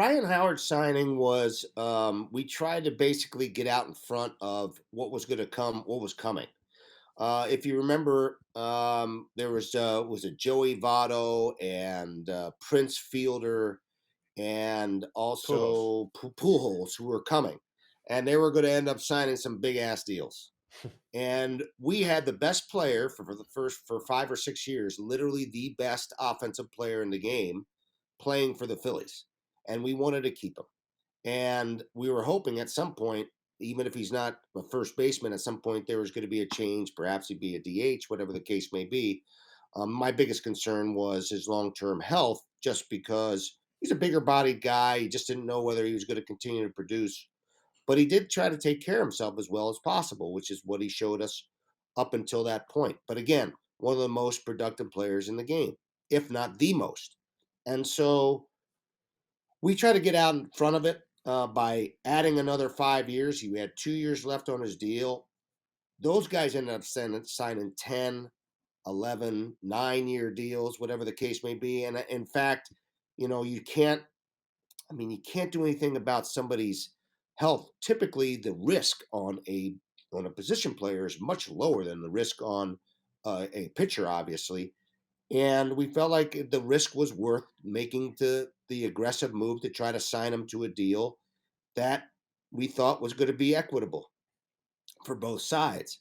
Ryan Howard signing was we tried to basically get out in front of what was going to come, what was coming. If you remember, there was a Joey Votto and Prince Fielder and Pujols. also Pujols who were coming, and they were going to end up signing some big ass deals. And we had the best player for the first for 5 or 6 years, literally the best offensive player in the game, playing for the Phillies, and we wanted to keep him. And we were hoping at some point, even if he's not a first baseman, at some point there was going to be a change. Perhaps he'd be a DH, whatever the case may be. My biggest concern was his long term health, just because he's a bigger bodied guy. He just didn't know whether he was going to continue to produce. But he did try to take care of himself as well as possible, which is what he showed us up until that point. But again, one of the most productive players in the game, if not the most. And so we try to get out in front of it by adding another 5 years. He had 2 years left on his deal. Those guys ended up signing 10, 11, 9 year deals, whatever the case may be. And in fact, you can't, you can't do anything about somebody's health. Typically, the risk on a position player is much lower than the risk on a pitcher, obviously, and we felt like the risk was worth making the aggressive move to try to sign him to a deal that we thought was going to be equitable for both sides.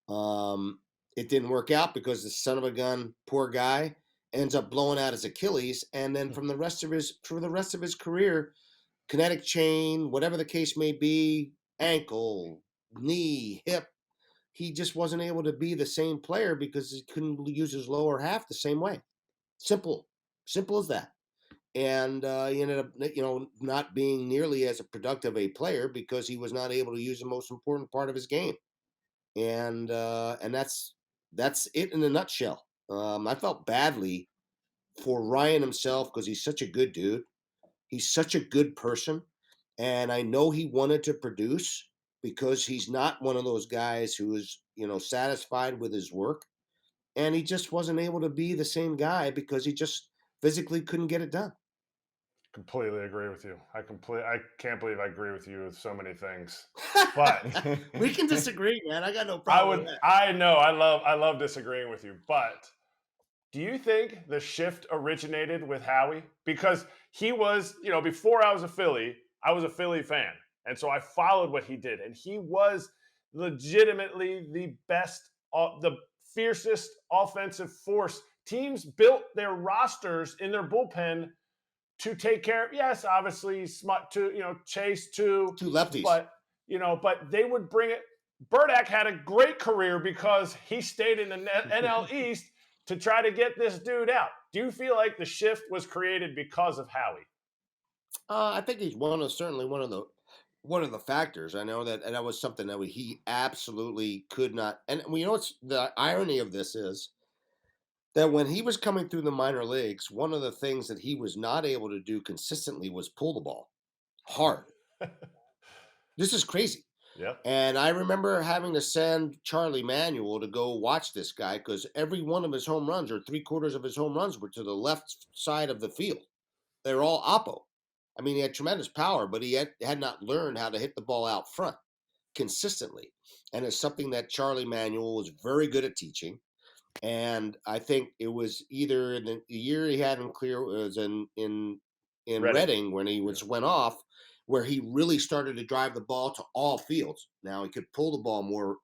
Um, it didn't work out because the son of a gun, poor guy, ends up blowing out his Achilles, and then for the rest of his career, kinetic chain, whatever the case may be, ankle, knee, hip, he just wasn't able to be the same player because he couldn't use his lower half the same way. Simple, simple as that. And he ended up, not being nearly as productive a player because he was not able to use the most important part of his game. And that's it in a nutshell. I felt badly for Ryan himself because he's such a good dude. He's such a good person, and I know he wanted to produce because he's not one of those guys who is satisfied with his work, and he just wasn't able to be the same guy because he just physically couldn't get it done. Completely agree with you. I can't believe I agree with you with so many things. But We can disagree, man. I got no I problem with would that. I know I love disagreeing with you, but do you think the shift originated with Howie? Because he was, before I was a Philly fan. And so I followed what he did. And he was legitimately the best, the fiercest offensive force. Teams built their rosters in their bullpen to take care of, yes, obviously smut to, chase too, Two lefties. but but they would bring it. Burdak had a great career because he stayed in the NL East to try to get this dude out. Do you feel like the shift was created because of Howie? I think he's certainly one of the factors. I know that, and that was something that he absolutely could not. And what's the irony of this is that when he was coming through the minor leagues, one of the things that he was not able to do consistently was pull the ball hard. This is crazy. Yep. And I remember having to send Charlie Manuel to go watch this guy because every one of his home runs, or three-quarters of his home runs, were to the left side of the field. They're all oppo. I mean, he had tremendous power, but he had not learned how to hit the ball out front consistently. And it's something that Charlie Manuel was very good at teaching. And I think it was either in the year he had in clear it was in Reading. Reading when he Yeah. was went off, where he really started to drive the ball to all fields. Now he could pull the ball more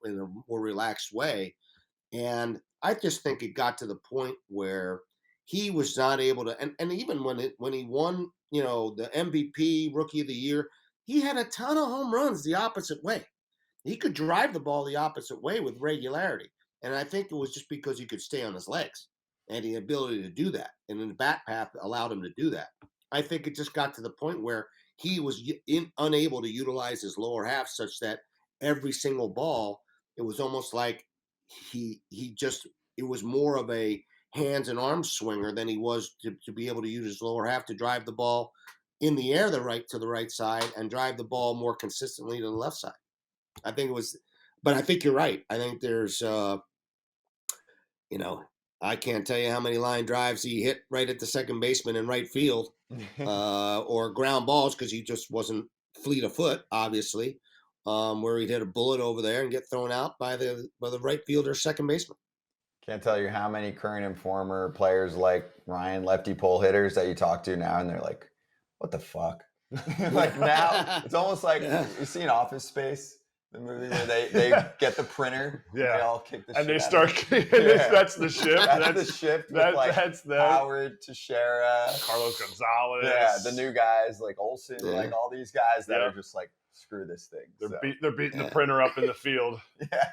in a more relaxed way, and I just think it got to the point where he was not able to. And even when he won, the MVP, Rookie of the Year, he had a ton of home runs the opposite way. He could drive the ball the opposite way with regularity. And I think it was just because he could stay on his legs and the ability to do that. And then the bat path allowed him to do that. I think it just got to the point where he was unable to utilize his lower half such that every single ball, it was almost like he just, it was more of a hands and arms swinger than he was to be able to use his lower half to drive the ball in the air to the right side and drive the ball more consistently to the left side. I think it was, but I think you're right. I think there's, you know, I can't tell you how many line drives he hit right at the second baseman in right field, or ground balls because he just wasn't fleet of foot, obviously, where he'd hit a bullet over there and get thrown out by the right fielder, second baseman. Can't tell you how many current and former players like Ryan, lefty pole hitters that you talk to now, and they're like, "What the fuck?" Like now, it's almost like Yeah. you see in Office Space, the movie where they get the printer, and they all kick the and shit they out start. of it. That's the shift. That's the shift with like That's them. Howard, Teixeira, Carlos Gonzalez. yeah, the new guys like Olsen, Yeah. like all these guys that Yeah. are just like, screw this thing. They're beating the printer up in the field. Yeah.